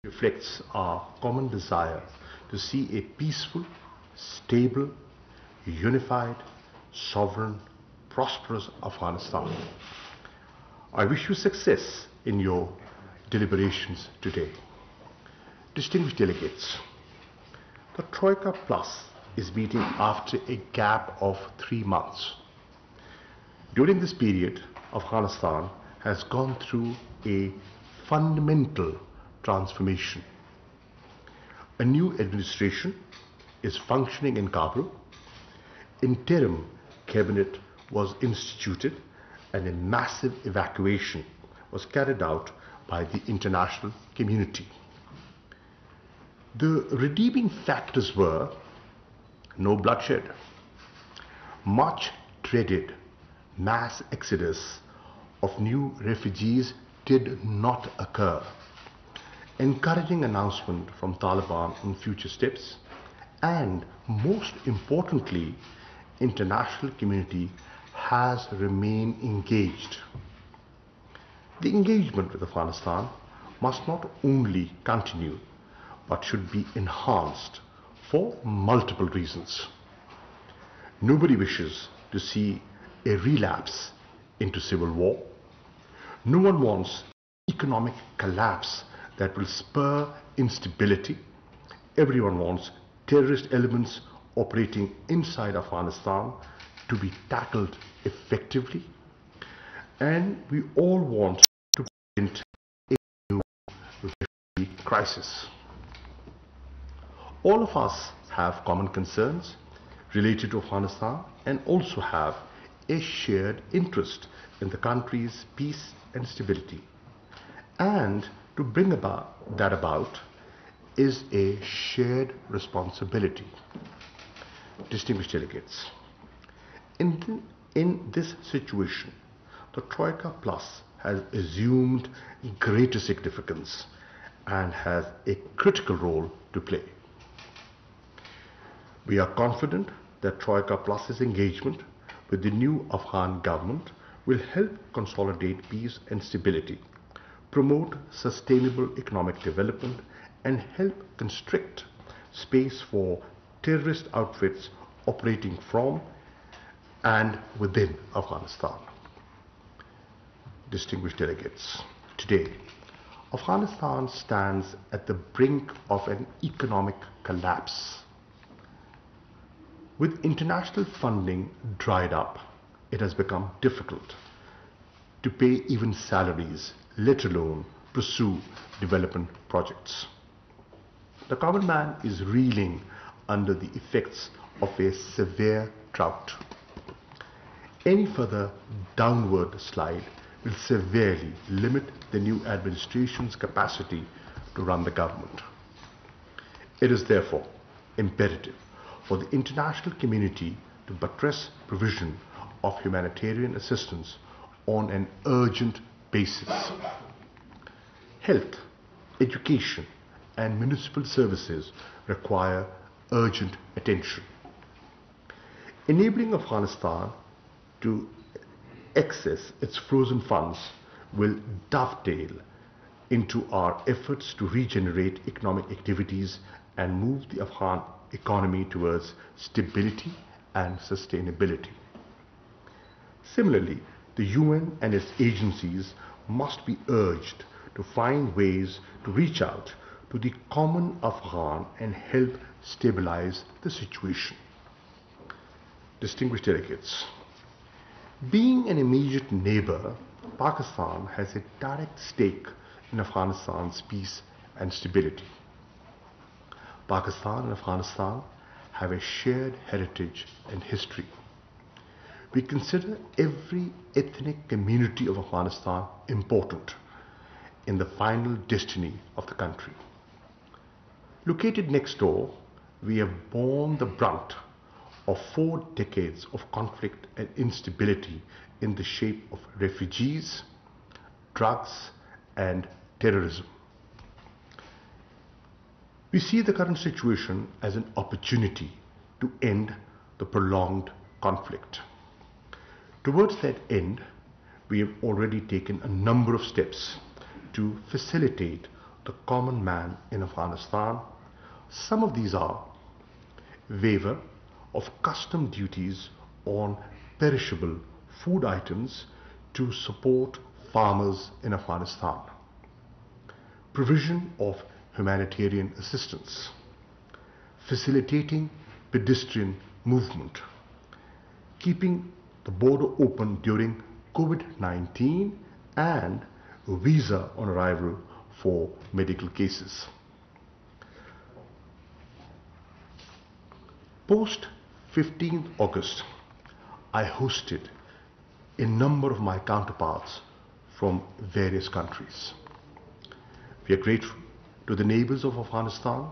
reflects our common desire to see a peaceful, stable, unified, sovereign, prosperous Afghanistan. I wish you success in your deliberations today. Distinguished delegates, the Troika Plus is meeting after a gap of 3 months. During this period, Afghanistan has gone through a fundamental transformation. A new administration is functioning in Kabul. Interim cabinet was instituted and a massive evacuation was carried out by the international community. The redeeming factors were no bloodshed, much dreaded mass exodus of new refugees did not occur, encouraging announcement from Taliban on future steps, and most importantly, international community has remained engaged. The engagement with Afghanistan must not only continue but should be enhanced for multiple reasons. Nobody wishes to see a relapse into civil war. No one wants economic collapse that will spur instability. Everyone wants terrorist elements operating inside Afghanistan to be tackled effectively. And we all want to prevent a new refugee crisis. All of us have common concerns related to Afghanistan and also have a shared interest in the country's peace and stability. And to bring that about is a shared responsibility. Distinguished delegates, in this situation, the Troika Plus has assumed greater significance and has a critical role to play. We are confident that Troika Plus's engagement with the new Afghan government will help consolidate peace and stability, promote sustainable economic development, and help constrict space for terrorist outfits operating from and within Afghanistan. Distinguished delegates, today, Afghanistan stands at the brink of an economic collapse. With international funding dried up, it has become difficult to pay even salaries, let alone pursue development projects. The common man is reeling under the effects of a severe drought. Any further downward slide will severely limit the new administration's capacity to run the government. It is therefore imperative for the international community to buttress provision of humanitarian assistance on an urgent basis. Health, education, and municipal services require urgent attention. Enabling Afghanistan to access its frozen funds will dovetail into our efforts to regenerate economic activities and move the Afghan economy towards stability and sustainability. Similarly, the UN and its agencies must be urged to find ways to reach out to the common Afghan and help stabilize the situation. Distinguished delegates, being an immediate neighbor, Pakistan has a direct stake in Afghanistan's peace and stability. Pakistan and Afghanistan have a shared heritage and history. We consider every ethnic community of Afghanistan important in the final destiny of the country. Located next door, we have borne the brunt of 4 decades of conflict and instability in the shape of refugees, drugs, and terrorism. We see the current situation as an opportunity to end the prolonged conflict. Towards that end, we have already taken a number of steps to facilitate the common man in Afghanistan. Some of these are waiver of custom duties on perishable food items to support farmers in Afghanistan, provision of humanitarian assistance, facilitating pedestrian movement, keeping the border open during COVID-19, and visa on arrival for medical cases. Post 15th August, I hosted a number of my counterparts from various countries. We are grateful to the neighbors of Afghanistan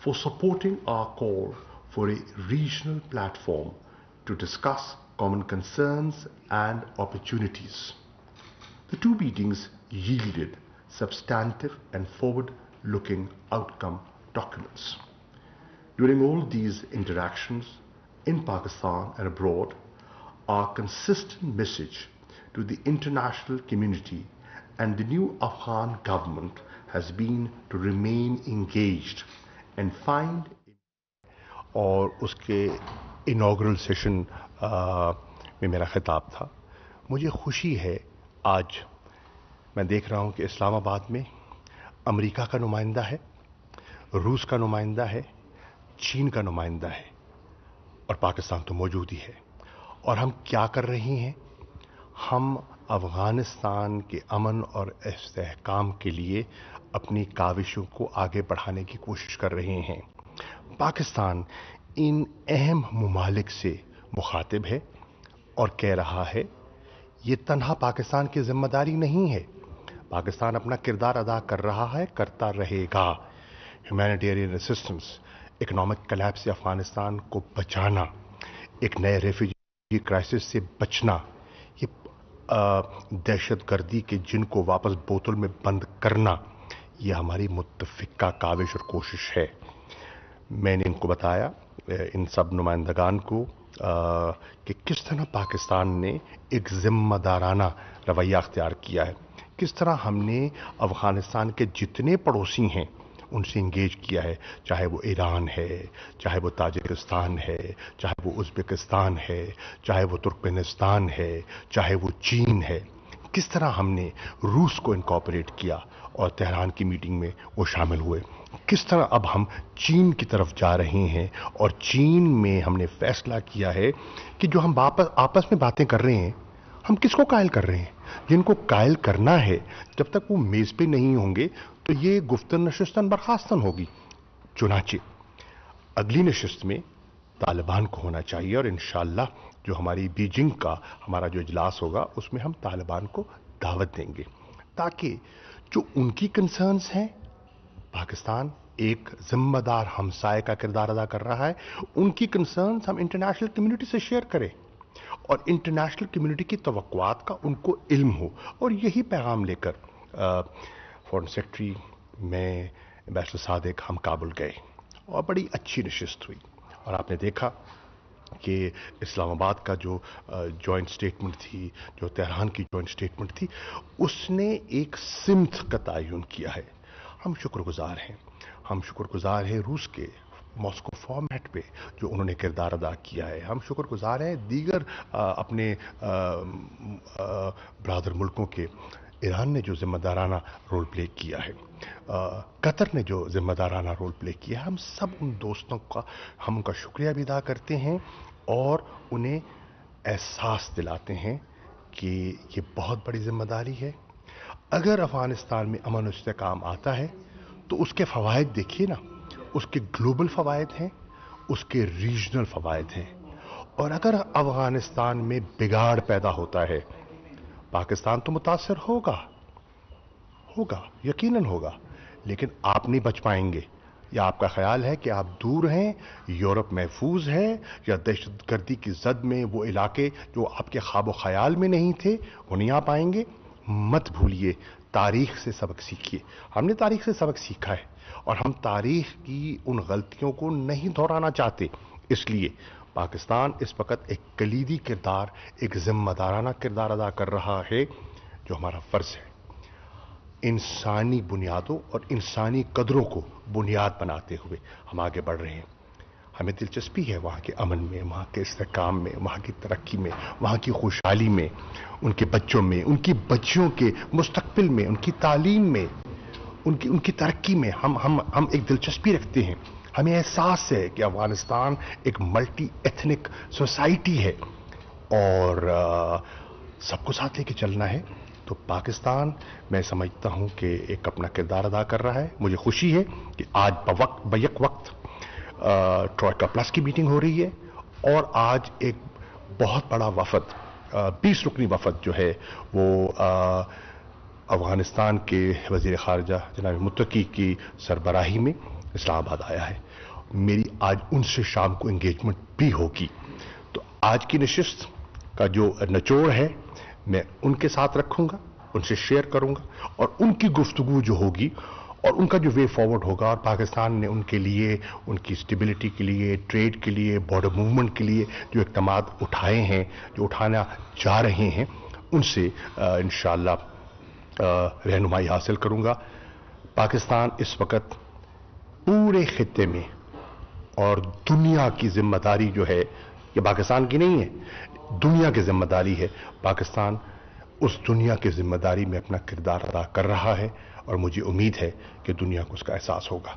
for supporting our call for a regional platform to discuss common concerns and opportunities. The two meetings yielded substantive and forward-looking outcome documents. During all these interactions in Pakistan and abroad, our consistent message to the international community and the new Afghan government has been to remain engaged and find. اور اس کے انوگرل session میں میرا خطاب تھا. مجھے خوشی ہے آج میں دیکھ رہا ہوں کہ اسلام آباد میں امریکہ کا نمائندہ ہے, روس کا نمائندہ ہے, چین کا نمائندہ ہے, اور پاکستان تو موجود ہی ہے. اور ہم کیا کر رہے ہیں؟ ہم افغانستان کے امن اور استحکام کے لیے اپنی کاوشوں کو آگے بڑھانے کی کوشش کر رہے ہیں. پاکستان ان اہم ممالک سے مخاطب ہے اور کہہ رہا ہے یہ تنہا پاکستان کی ذمہ داری نہیں ہے. پاکستان اپنا کردار ادا کر رہا ہے, کرتا رہے گا. ہیومینیٹیرین اسسٹنس, اکنامک کلیپس سے افغانستان کو بچانا, ایک نئے ریفیوجی کرائسس سے بچنا, یہ دہشت گردی کے جن کو واپس بوتل میں بند کرنا, یہ ہماری متفقہ کاوش اور کوشش ہے. میں نے ان کو بتایا, ان سب نمائندگان کو, کہ کس طرح پاکستان نے ایک ذمہ دارانہ رویہ اختیار کیا ہے, کس طرح ہم نے افغانستان کے جتنے پڑوسی ہیں ان سے انگیج کیا ہے, چاہے وہ ایران ہے, چاہے وہ تاجکستان ہے, چاہے وہ ازبکستان ہے, چاہے وہ ترکمانستان ہے, چاہے وہ چین ہے. کس طرح ہم نے روس کو انکارپوریٹ کیا اور تہران کی میٹنگ میں وہ شامل ہوئے. کس طرح اب ہم چین کی طرف جا رہے ہیں اور چین میں ہم نے فیصلہ کیا ہے کہ جو ہم آپس میں باتیں کر رہے ہیں ہم کس کو قائل کر رہے ہیں. جن کو قائل کرنا ہے جب تک وہ میز پہ نہیں ہوں گے تو یہ گفتن نشستن برخاستن ہوگی. چنانچہ اگلی نشست میں طالبان کو ہونا چاہیے, اور انشاءاللہ جو ہماری بیجنگ کا ہمارا جو اجلاس ہوگا اس میں ہم طالبان کو دعوت دیں گے تاکہ جو ان کی کنسرنز ہیں, پاکستان ایک ذمہ دار ہمسائے کا کردار ادا کر رہا ہے, ان کی کنسرنز ہم انٹرنیشنل کمیونٹی سے شیئر کریں اور انٹرنیشنل کمیونٹی کی توقعات کا ان کو علم ہو. اور یہی پیغام لے کر فورن سیکرٹری, میں, ایمبیسڈر صادق, ہم کابل گئے اور بڑی اچھی نشست ہوئی. اور آپ نے دیکھا کہ اسلام آباد کا جو جوائنٹ سٹیٹمنٹ تھی, جو تہران کی جوائنٹ سٹیٹمنٹ تھی, اس نے ایک سمت کا تعین کیا ہے. ہم شکر گزار ہیں, ہم شکر گزار ہیں روس کے ماسکو فارمیٹ پہ جو انہوں نے کردار ادا کیا ہے. ہم شکر گزار ہیں دیگر اپنے برادر ملکوں کے, ایران نے جو ذمہ دارانہ رول پلے کیا ہے, قطر نے جو ذمہ دارانہ رول پلے کیا ہے. ہم سب ان دوستوں کا ہم ان کا شکریہ بھی ادا کرتے ہیں اور انہیں احساس دلاتے ہیں کہ یہ بہت بڑی ذمہ داری ہے. اگر افغانستان میں امن و استحکام آتا ہے تو اس کے فوائد دیکھیے نا, اس کے گلوبل فوائد ہیں, اس کے ریجنل فوائد ہیں. اور اگر افغانستان میں بگاڑ پیدا ہوتا ہے, پاکستان تو متاثر ہوگا, یقیناً ہوگا, لیکن آپ نہیں بچ پائیں گے. یا آپ کا خیال ہے کہ آپ دور ہیں, یورپ محفوظ ہے, یا دہشت گردی کی زد میں وہ علاقے جو آپ کے خواب و خیال میں نہیں تھے وہ نہیں آ پائیں گے؟ مت بھولیے, تاریخ سے سبق سیکھیے. ہم نے تاریخ سے سبق سیکھا ہے اور ہم تاریخ کی ان غلطیوں کو نہیں دہرانا چاہتے. اس لیے پاکستان اس وقت ایک کلیدی کردار, ایک ذمہ دارانہ کردار ادا کر رہا ہے جو ہمارا فرض ہے. इंसानी बुनियादों और इंसानी कदरों को बुनियाद बनाते हुए हम आगे बढ़ रहे हैं। हमें दिलचस्पी है वहाँ के अमन में, वहाँ के इस्तेहकाम में, वहाँ की तरक्की में, वहाँ की खुशहाली में, उनके बच्चों में, उनकी बच्चियों के मुस्तकबिल में, उनकी तालीम में, उनकी तरक्की में हम एक दिलचस्पी रखते हैं। हमें एहसास है कि अफगानिस्तान एक मल्टी एथनिक सोसाइटी है और सबको साथ लेके चलना है। तो पाकिस्तान, मैं समझता हूं कि एक अपना किरदार अदा कर रहा है। मुझे खुशी है कि आज बैक वक्त ट्रॉयका प्लस की मीटिंग हो रही है और आज एक बहुत बड़ा वफद, 20 रुकनी वफद जो है वो अफगानिस्तान के वजीर खारजा जनाब मुत्तकी की सरबराही में इस्लामाबाद आया है। मेरी आज उनसे शाम को एंगेजमेंट भी होगी। तो आज की नशिस्त का जो निचोड़ है मैं उनके साथ रखूंगा, उनसे शेयर करूंगा और उनकी गुफ्तगू जो होगी और उनका जो वे फॉरवर्ड होगा, और पाकिस्तान ने उनके लिए, उनकी स्टेबिलिटी के लिए, ट्रेड के लिए, बॉर्डर मूवमेंट के लिए जो इक़दामात उठाए हैं, जो उठाना जा रहे हैं, उनसे इंशाअल्लाह रहनुमाई हासिल करूंगा। पाकिस्तान इस वक्त पूरे खित्ते में और दुनिया की जिम्मेदारी जो है, ये पाकिस्तान की नहीं है, दुनिया की जिम्मेदारी है। पाकिस्तान उस दुनिया की जिम्मेदारी में अपना किरदार अदा कर रहा है और मुझे उम्मीद है कि दुनिया को उसका एहसास होगा।